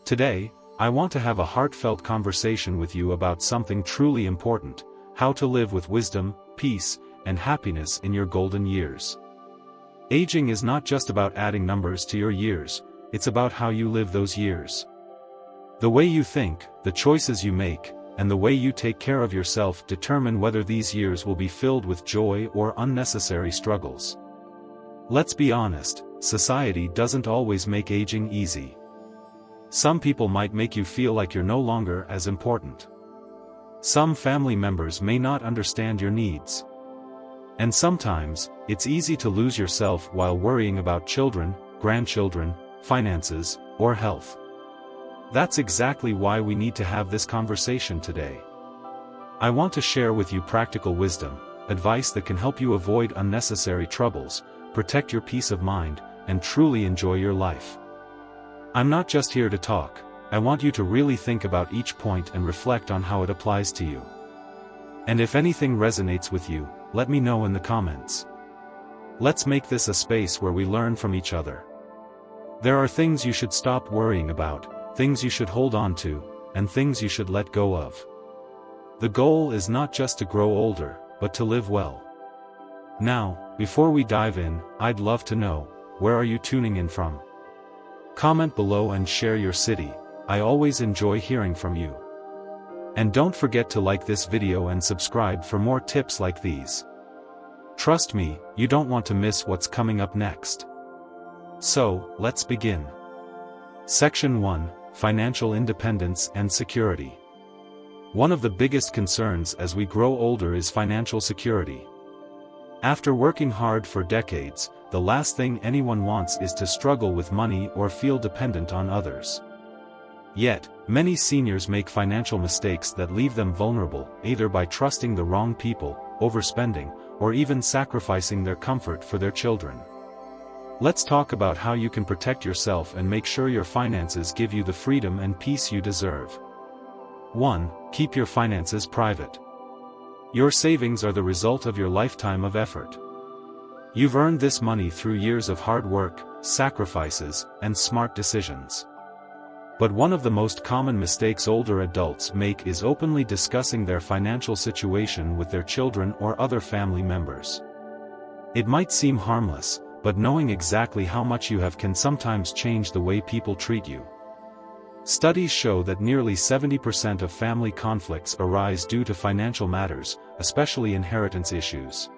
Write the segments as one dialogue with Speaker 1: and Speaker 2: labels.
Speaker 1: Today, I want to have a heartfelt conversation with you about something truly important: how to live with wisdom, peace, and happiness in your golden years. Aging is not just about adding numbers to your years, it's about how you live those years. The way you think, the choices you make, and the way you take care of yourself determine whether these years will be filled with joy or unnecessary struggles. Let's be honest, society doesn't always make aging easy. Some people might make you feel like you're no longer as important. Some family members may not understand your needs. And sometimes, it's easy to lose yourself while worrying about children, grandchildren, finances, or health. That's exactly why we need to have this conversation today. I want to share with you practical wisdom, advice that can help you avoid unnecessary troubles, protect your peace of mind, and truly enjoy your life. I'm not just here to talk, I want you to really think about each point and reflect on how it applies to you. And if anything resonates with you, let me know in the comments. Let's make this a space where we learn from each other. There are things you should stop worrying about, things you should hold on to, and things you should let go of. The goal is not just to grow older, but to live well. Now, before we dive in, I'd love to know, where are you tuning in from? Comment below and share your city. I always enjoy hearing from you. And don't forget to like this video and subscribe for more tips like these. Trust me, you don't want to miss what's coming up next. So, let's begin. Section 1: Financial Independence and Security. One of the biggest concerns as we grow older is financial security. After working hard for decades, the last thing anyone wants is to struggle with money or feel dependent on others. Yet, many seniors make financial mistakes that leave them vulnerable, either by trusting the wrong people, overspending, or even sacrificing their comfort for their children. Let's talk about how you can protect yourself and make sure your finances give you the freedom and peace you deserve. 1. Keep your finances private. Your savings are the result of your lifetime of effort. You've earned this money through years of hard work, sacrifices, and smart decisions. But one of the most common mistakes older adults make is openly discussing their financial situation with their children or other family members. It might seem harmless, but knowing exactly how much you have can sometimes change the way people treat you. Studies show that nearly 70% of family conflicts arise due to financial matters, especially inheritance issues.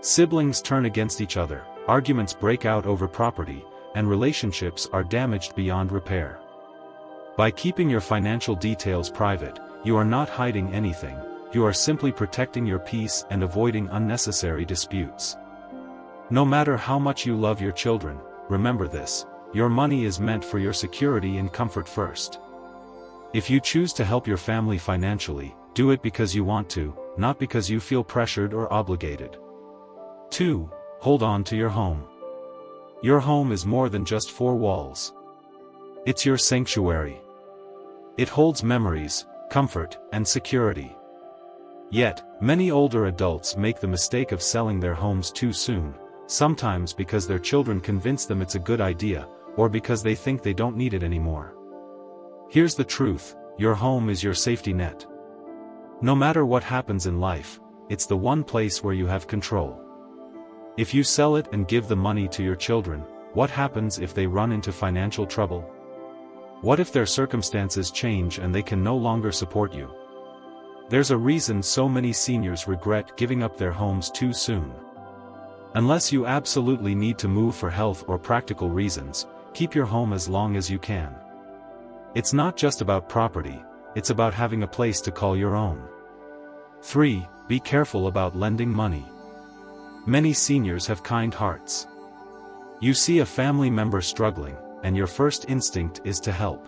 Speaker 1: Siblings turn against each other, arguments break out over property, and relationships are damaged beyond repair. By keeping your financial details private, you are not hiding anything, you are simply protecting your peace and avoiding unnecessary disputes. No matter how much you love your children, remember this: your money is meant for your security and comfort first. If you choose to help your family financially, do it because you want to, not because you feel pressured or obligated. 2. Hold on to your home. Your home is more than just four walls. It's your sanctuary. It holds memories, comfort, and security. Yet, many older adults make the mistake of selling their homes too soon, sometimes because their children convince them it's a good idea, or because they think they don't need it anymore. Here's the truth: your home is your safety net. No matter what happens in life, it's the one place where you have control. If you sell it and give the money to your children, what happens if they run into financial trouble? What if their circumstances change and they can no longer support you? There's a reason so many seniors regret giving up their homes too soon. Unless you absolutely need to move for health or practical reasons, keep your home as long as you can. It's not just about property, it's about having a place to call your own. 3. Be careful about lending money. Many seniors have kind hearts. You see a family member struggling, and your first instinct is to help.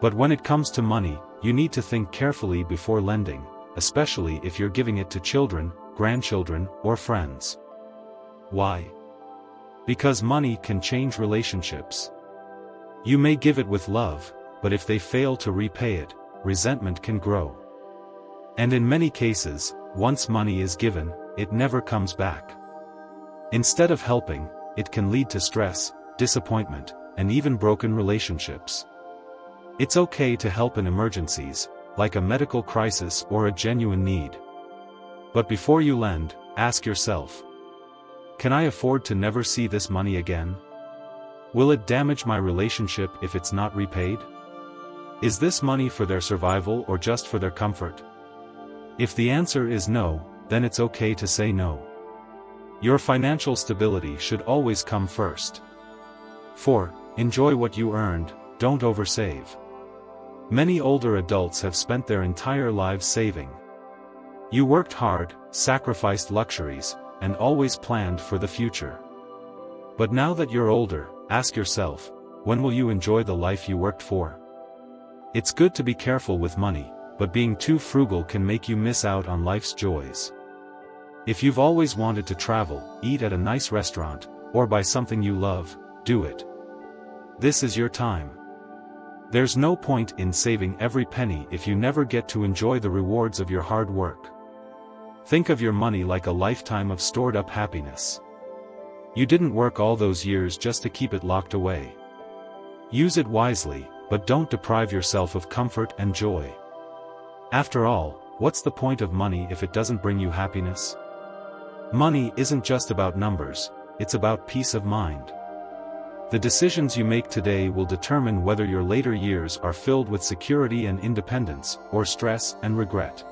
Speaker 1: But when it comes to money, you need to think carefully before lending, especially if you're giving it to children, grandchildren, or friends. Why? Because money can change relationships. You may give it with love, but if they fail to repay it, resentment can grow. And in many cases, once money is given, it never comes back. Instead of helping, it can lead to stress, disappointment, and even broken relationships. It's okay to help in emergencies, like a medical crisis or a genuine need. But before you lend, ask yourself, can I afford to never see this money again? Will it damage my relationship if it's not repaid? Is this money for their survival or just for their comfort? If the answer is no, then it's okay to say no. Your financial stability should always come first. 4. Enjoy what you earned, don't oversave. Many older adults have spent their entire lives saving. You worked hard, sacrificed luxuries, and always planned for the future. But now that you're older, ask yourself, when will you enjoy the life you worked for? It's good to be careful with money, but being too frugal can make you miss out on life's joys. If you've always wanted to travel, eat at a nice restaurant, or buy something you love, do it. This is your time. There's no point in saving every penny if you never get to enjoy the rewards of your hard work. Think of your money like a lifetime of stored-up happiness. You didn't work all those years just to keep it locked away. Use it wisely, but don't deprive yourself of comfort and joy. After all, what's the point of money if it doesn't bring you happiness? Money isn't just about numbers, it's about peace of mind. The decisions you make today will determine whether your later years are filled with security and independence, or stress and regret.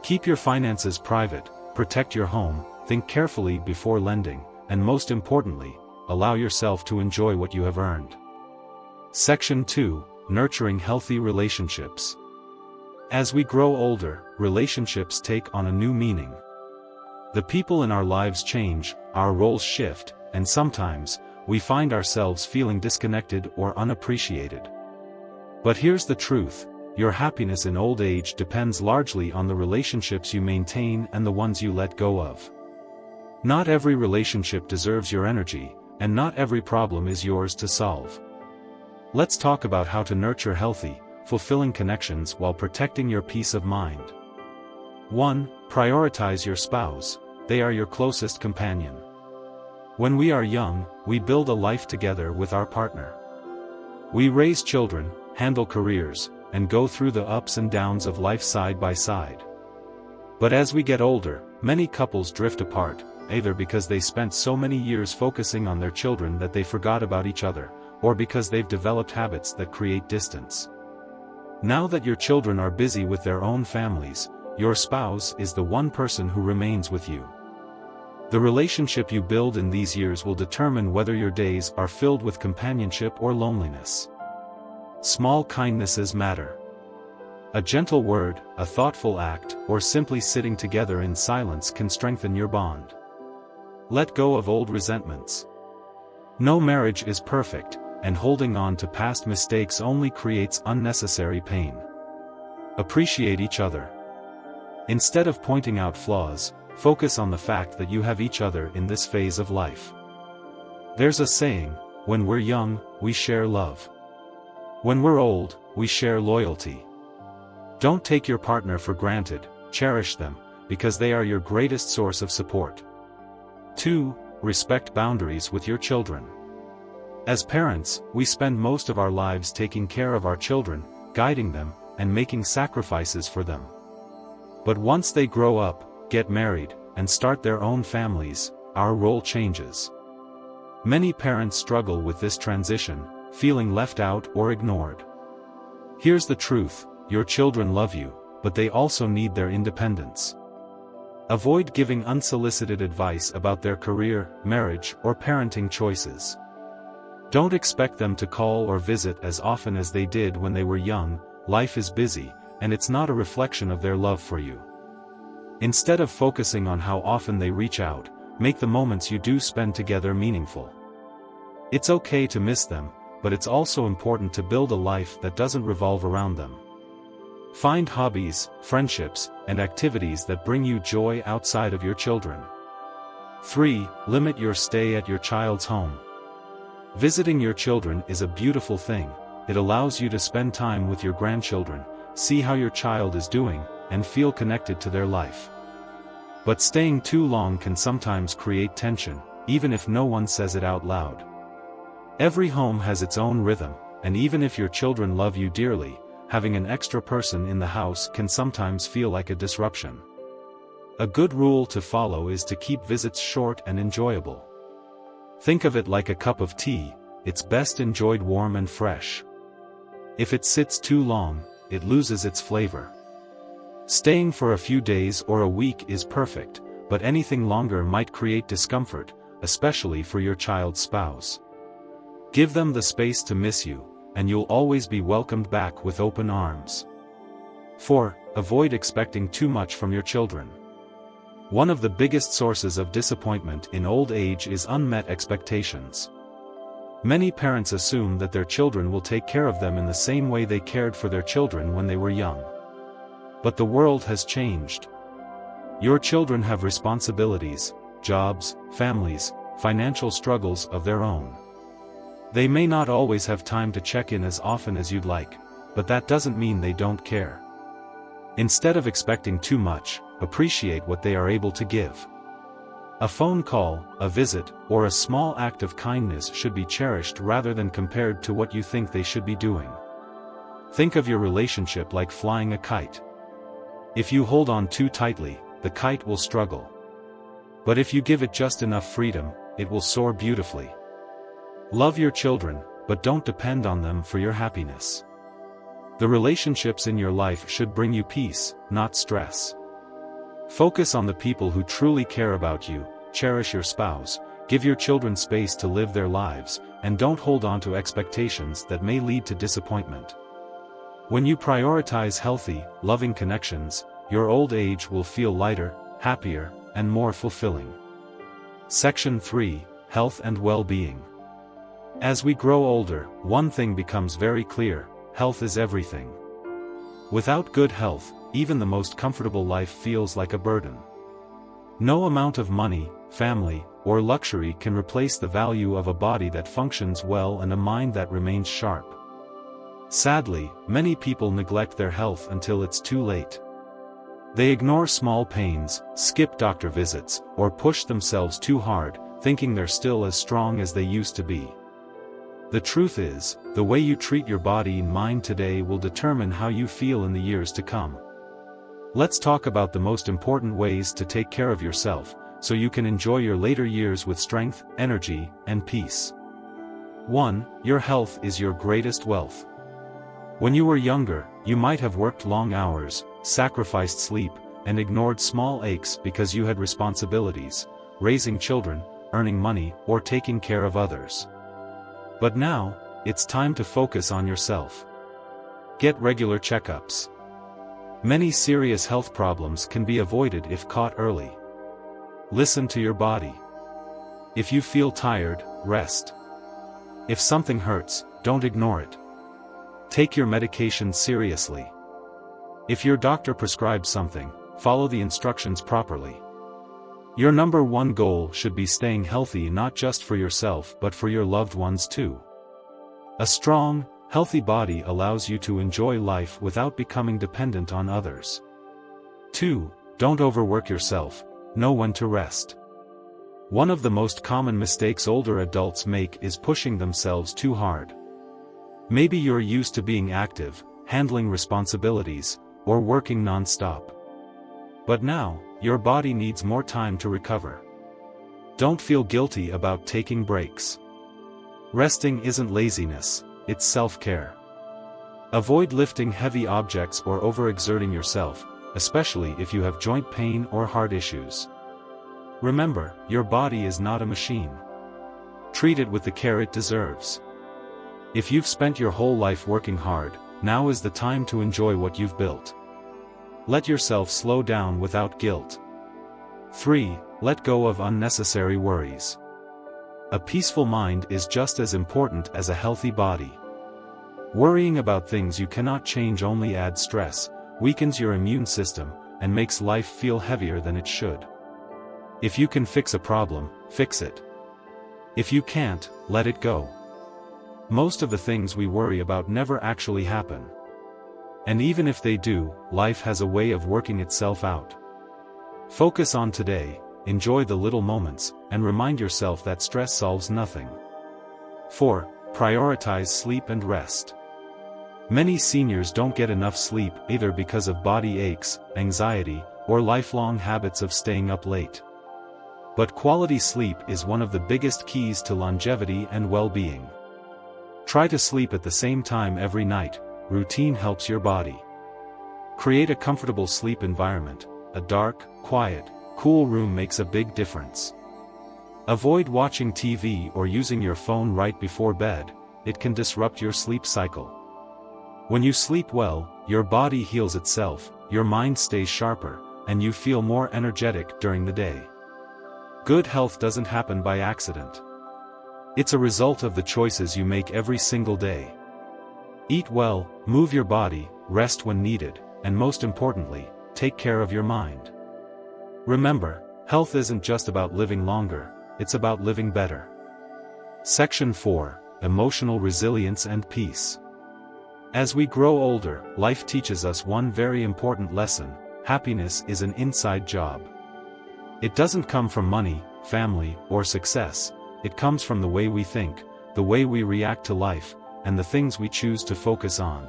Speaker 1: Keep your finances private, protect your home, think carefully before lending, and most importantly, allow yourself to enjoy what you have earned. Section 2. Nurturing healthy relationships. As we grow older, relationships take on a new meaning. The people in our lives change, our roles shift, and sometimes, we find ourselves feeling disconnected or unappreciated. But here's the truth, your happiness in old age depends largely on the relationships you maintain and the ones you let go of. Not every relationship deserves your energy, and not every problem is yours to solve. Let's talk about how to nurture healthy, fulfilling connections while protecting your peace of mind. 1. Prioritize your spouse. They are your closest companion. When we are young, we build a life together with our partner. We raise children, handle careers, and go through the ups and downs of life side by side. But as we get older, many couples drift apart, either because they spent so many years focusing on their children that they forgot about each other, or because they've developed habits that create distance. Now that your children are busy with their own families, your spouse is the one person who remains with you. The relationship you build in these years will determine whether your days are filled with companionship or loneliness. Small kindnesses matter. A gentle word, a thoughtful act, or simply sitting together in silence can strengthen your bond. Let go of old resentments. No marriage is perfect, and holding on to past mistakes only creates unnecessary pain. Appreciate each other. Instead of pointing out flaws, focus on the fact that you have each other in this phase of life. There's a saying, when we're young, we share love. When we're old, we share loyalty. Don't take your partner for granted, cherish them, because they are your greatest source of support. 2. Respect boundaries with your children. As parents, we spend most of our lives taking care of our children, guiding them, and making sacrifices for them. But once they grow up, get married, and start their own families, our role changes. Many parents struggle with this transition, feeling left out or ignored. Here's the truth, your children love you, but they also need their independence. Avoid giving unsolicited advice about their career, marriage, or parenting choices. Don't expect them to call or visit as often as they did when they were young. Life is busy, and it's not a reflection of their love for you. Instead of focusing on how often they reach out, make the moments you do spend together meaningful. It's okay to miss them, but it's also important to build a life that doesn't revolve around them. Find hobbies, friendships, and activities that bring you joy outside of your children. 3. Limit your stay at your child's home. Visiting your children is a beautiful thing. It allows you to spend time with your grandchildren, see how your child is doing, and feel connected to their life. But staying too long can sometimes create tension, even if no one says it out loud. Every home has its own rhythm, and even if your children love you dearly, having an extra person in the house can sometimes feel like a disruption. A good rule to follow is to keep visits short and enjoyable. Think of it like a cup of tea, it's best enjoyed warm and fresh. If it sits too long, it loses its flavor. Staying for a few days or a week is perfect, but anything longer might create discomfort, especially for your child's spouse. Give them the space to miss you, and you'll always be welcomed back with open arms. 4. Avoid expecting too much from your children. One of the biggest sources of disappointment in old age is unmet expectations. Many parents assume that their children will take care of them in the same way they cared for their children when they were young. But the world has changed. Your children have responsibilities, jobs, families, financial struggles of their own. They may not always have time to check in as often as you'd like, but that doesn't mean they don't care. Instead of expecting too much, appreciate what they are able to give. A phone call, a visit, or a small act of kindness should be cherished rather than compared to what you think they should be doing. Think of your relationship like flying a kite. If you hold on too tightly, the kite will struggle. But if you give it just enough freedom, it will soar beautifully. Love your children, but don't depend on them for your happiness. The relationships in your life should bring you peace, not stress. Focus on the people who truly care about you, cherish your spouse, give your children space to live their lives, and don't hold on to expectations that may lead to disappointment. When you prioritize healthy, loving connections, your old age will feel lighter, happier, and more fulfilling. Section 3. Health and Well-Being. As we grow older, one thing becomes very clear: health is everything. Without good health, even the most comfortable life feels like a burden. No amount of money, family, or luxury can replace the value of a body that functions well and a mind that remains sharp. Sadly, many people neglect their health until it's too late. They ignore small pains, skip doctor visits, or push themselves too hard, thinking they're still as strong as they used to be. The truth is, the way you treat your body and mind today will determine how you feel in the years to come. Let's talk about the most important ways to take care of yourself, so you can enjoy your later years with strength, energy, and peace. 1. Your health is your greatest wealth. When you were younger, you might have worked long hours, sacrificed sleep, and ignored small aches because you had responsibilities, raising children, earning money, or taking care of others. But now, it's time to focus on yourself. Get regular checkups. Many serious health problems can be avoided if caught early. Listen to your body. If you feel tired, rest. If something hurts, don't ignore it. Take your medication seriously. If your doctor prescribes something, follow the instructions properly. Your number one goal should be staying healthy, not just for yourself but for your loved ones too. A strong, healthy body allows you to enjoy life without becoming dependent on others. 2. Don't overwork yourself, know when to rest. One of the most common mistakes older adults make is pushing themselves too hard. Maybe you're used to being active, handling responsibilities, or working non-stop. But now, your body needs more time to recover. Don't feel guilty about taking breaks. Resting isn't laziness, it's self-care. Avoid lifting heavy objects or overexerting yourself, especially if you have joint pain or heart issues. Remember, your body is not a machine. Treat it with the care it deserves. If you've spent your whole life working hard, now is the time to enjoy what you've built. Let yourself slow down without guilt. 3. Let go of unnecessary worries. A peaceful mind is just as important as a healthy body. Worrying about things you cannot change only adds stress, weakens your immune system, and makes life feel heavier than it should. If you can fix a problem, fix it. If you can't, let it go. Most of the things we worry about never actually happen. And even if they do, life has a way of working itself out. Focus on today, enjoy the little moments, and remind yourself that stress solves nothing. 4. Prioritize sleep and rest. Many seniors don't get enough sleep either because of body aches, anxiety, or lifelong habits of staying up late. But quality sleep is one of the biggest keys to longevity and well-being. Try to sleep at the same time every night. Routine helps your body. Create a comfortable sleep environment. A dark, quiet, cool room makes a big difference. Avoid watching TV or using your phone right before bed. It can disrupt your sleep cycle. When you sleep well, your body heals itself, your mind stays sharper, and you feel more energetic during the day. Good health doesn't happen by accident. It's a result of the choices you make every single day. Eat well, move your body, rest when needed, and most importantly, take care of your mind. Remember, health isn't just about living longer, it's about living better. Section 4: Emotional Resilience and Peace. As we grow older, life teaches us one very important lesson: happiness is an inside job. It doesn't come from money, family, or success. It comes from the way we think, the way we react to life, and the things we choose to focus on.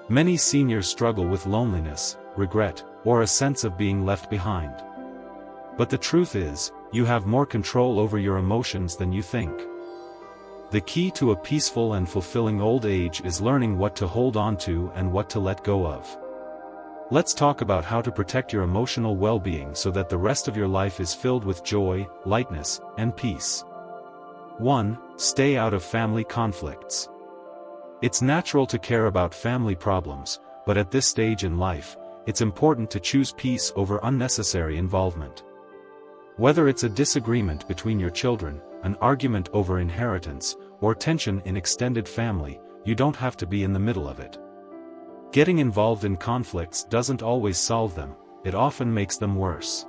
Speaker 1: Many seniors struggle with loneliness, regret, or a sense of being left behind. But the truth is, you have more control over your emotions than you think. The key to a peaceful and fulfilling old age is learning what to hold on to and what to let go of. Let's talk about how to protect your emotional well-being so that the rest of your life is filled with joy, lightness, and peace. 1. Stay out of family conflicts. It's natural to care about family problems, but at this stage in life, it's important to choose peace over unnecessary involvement. Whether it's a disagreement between your children, an argument over inheritance, or tension in extended family, you don't have to be in the middle of it. Getting involved in conflicts doesn't always solve them, it often makes them worse.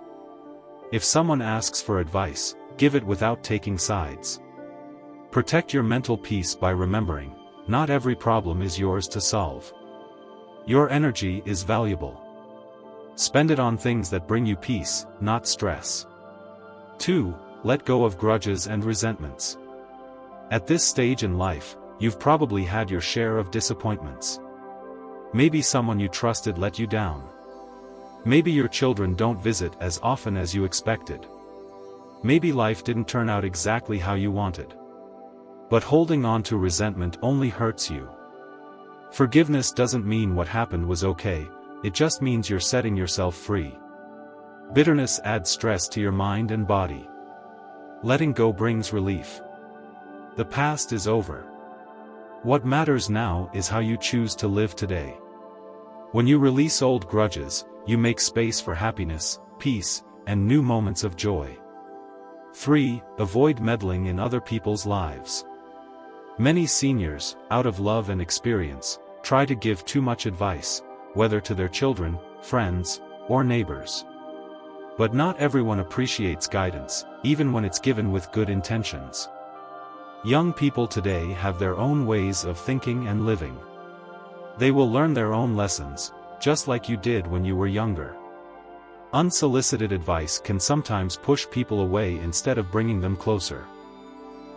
Speaker 1: If someone asks for advice, give it without taking sides. Protect your mental peace by remembering, not every problem is yours to solve. Your energy is valuable. Spend it on things that bring you peace, not stress. 2. Let go of grudges and resentments. At this stage in life, you've probably had your share of disappointments. Maybe someone you trusted let you down. Maybe your children don't visit as often as you expected. Maybe life didn't turn out exactly how you wanted. But holding on to resentment only hurts you. Forgiveness doesn't mean what happened was okay, it just means you're setting yourself free. Bitterness adds stress to your mind and body. Letting go brings relief. The past is over. What matters now is how you choose to live today. When you release old grudges, you make space for happiness, peace, and new moments of joy. 3. Avoid meddling in other people's lives. Many seniors, out of love and experience, try to give too much advice, whether to their children, friends, or neighbors. But not everyone appreciates guidance, even when it's given with good intentions. Young people today have their own ways of thinking and living. They will learn their own lessons, just like you did when you were younger. Unsolicited advice can sometimes push people away instead of bringing them closer.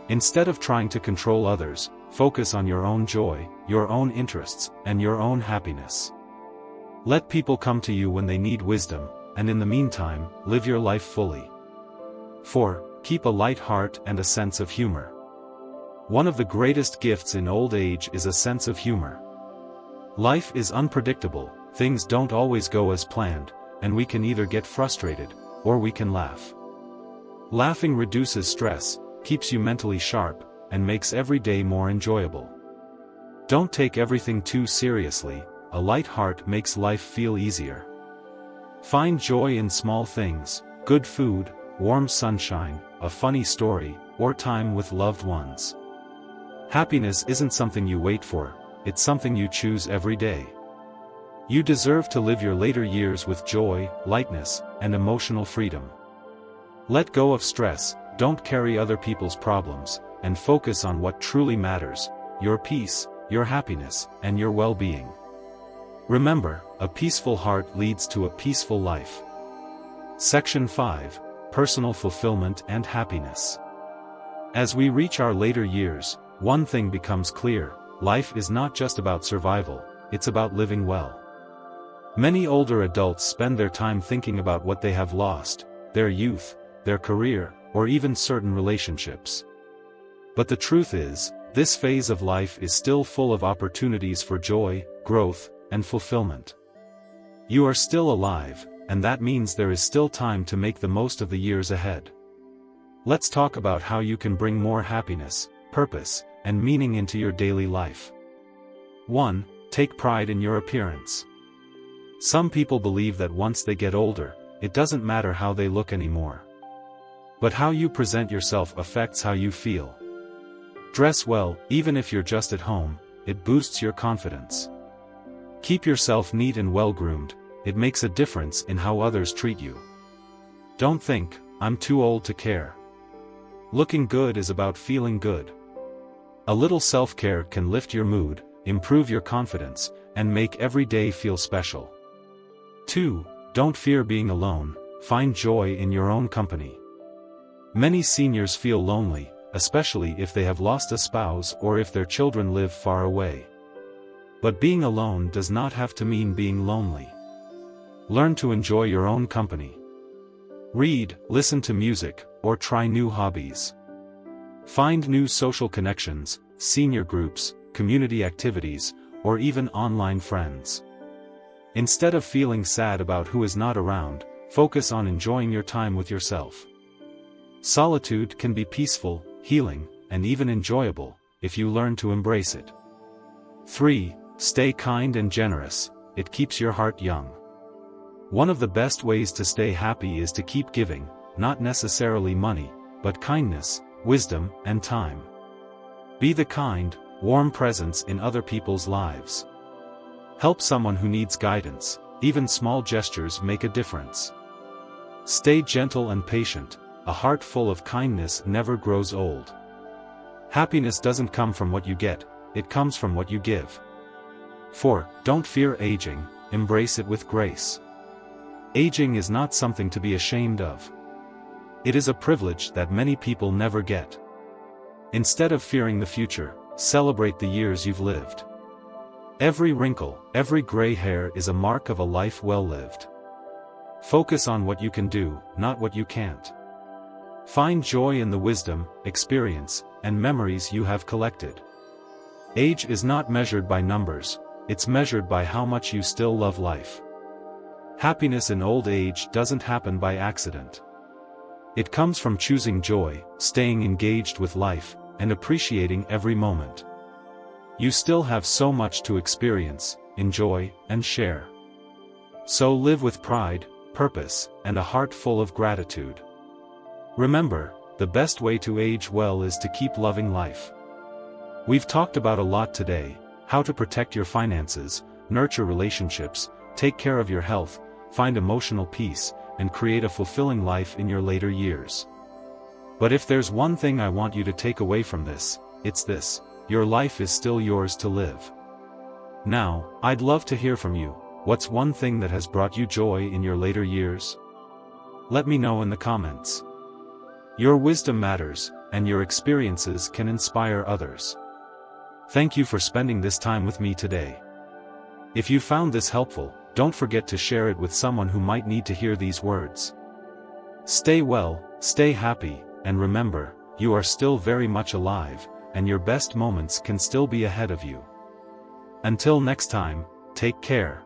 Speaker 1: Instead of trying to control others, focus on your own joy, your own interests, and your own happiness. Let people come to you when they need wisdom, and in the meantime, live your life fully. 4. Keep a light heart and a sense of humor. One of the greatest gifts in old age is a sense of humor. Life is unpredictable, things don't always go as planned, and we can either get frustrated, or we can laugh. Laughing reduces stress, keeps you mentally sharp, and makes every day more enjoyable. Don't take everything too seriously, a light heart makes life feel easier. Find joy in small things, good food, warm sunshine, a funny story, or time with loved ones. Happiness isn't something you wait for, it's something you choose every day. You deserve to live your later years with joy, lightness, and emotional freedom. Let go of stress, don't carry other people's problems, and focus on what truly matters: your peace, your happiness, and your well-being. Remember, a peaceful heart leads to a peaceful life. Section 5: Personal Fulfillment and Happiness. As we reach our later years, one thing becomes clear: life is not just about survival, it's about living well. Many older adults spend their time thinking about what they have lost: their youth, their career, or even certain relationships. But the truth is, this phase of life is still full of opportunities for joy, growth, and fulfillment. You are still alive, and that means there is still time to make the most of the years ahead. Let's talk about how you can bring more happiness, purpose, and meaning into your daily life. 1. Take pride in your appearance. Some people believe that once they get older, it doesn't matter how they look anymore. But how you present yourself affects how you feel. Dress well, even if you're just at home, it boosts your confidence. Keep yourself neat and well-groomed, it makes a difference in how others treat you. Don't think, "I'm too old to care." Looking good is about feeling good. A little self-care can lift your mood, improve your confidence, and make every day feel special. 2. Don't fear being alone, find joy in your own company. Many seniors feel lonely, especially if they have lost a spouse or if their children live far away. But being alone does not have to mean being lonely. Learn to enjoy your own company. Read, listen to music, or try new hobbies. Find new social connections, senior groups, community activities, or even online friends. Instead of feeling sad about who is not around, focus on enjoying your time with yourself. Solitude can be peaceful, healing, and even enjoyable, if you learn to embrace it. 3. Stay kind and generous, it keeps your heart young. One of the best ways to stay happy is to keep giving, not necessarily money, but kindness, wisdom, and time. Be the kind, warm presence in other people's lives. Help someone who needs guidance, even small gestures make a difference. Stay gentle and patient, a heart full of kindness never grows old. Happiness doesn't come from what you get, it comes from what you give. 4. Don't fear aging, embrace it with grace. Aging is not something to be ashamed of. It is a privilege that many people never get. Instead of fearing the future, celebrate the years you've lived. Every wrinkle, every gray hair is a mark of a life well lived. Focus on what you can do, not what you can't. Find joy in the wisdom, experience, and memories you have collected. Age is not measured by numbers, it's measured by how much you still love life. Happiness in old age doesn't happen by accident. It comes from choosing joy, staying engaged with life, and appreciating every moment. You still have so much to experience, enjoy, and share. So live with pride, purpose, and a heart full of gratitude. Remember, the best way to age well is to keep loving life. We've talked about a lot today: how to protect your finances, nurture relationships, take care of your health, find emotional peace, and create a fulfilling life in your later years. But if there's one thing I want you to take away from this, it's this: your life is still yours to live. Now, I'd love to hear from you. What's one thing that has brought you joy in your later years? Let me know in the comments. Your wisdom matters, and your experiences can inspire others. Thank you for spending this time with me today. If you found this helpful, don't forget to share it with someone who might need to hear these words. Stay well, stay happy, and remember, you are still very much alive, and your best moments can still be ahead of you. Until next time, take care.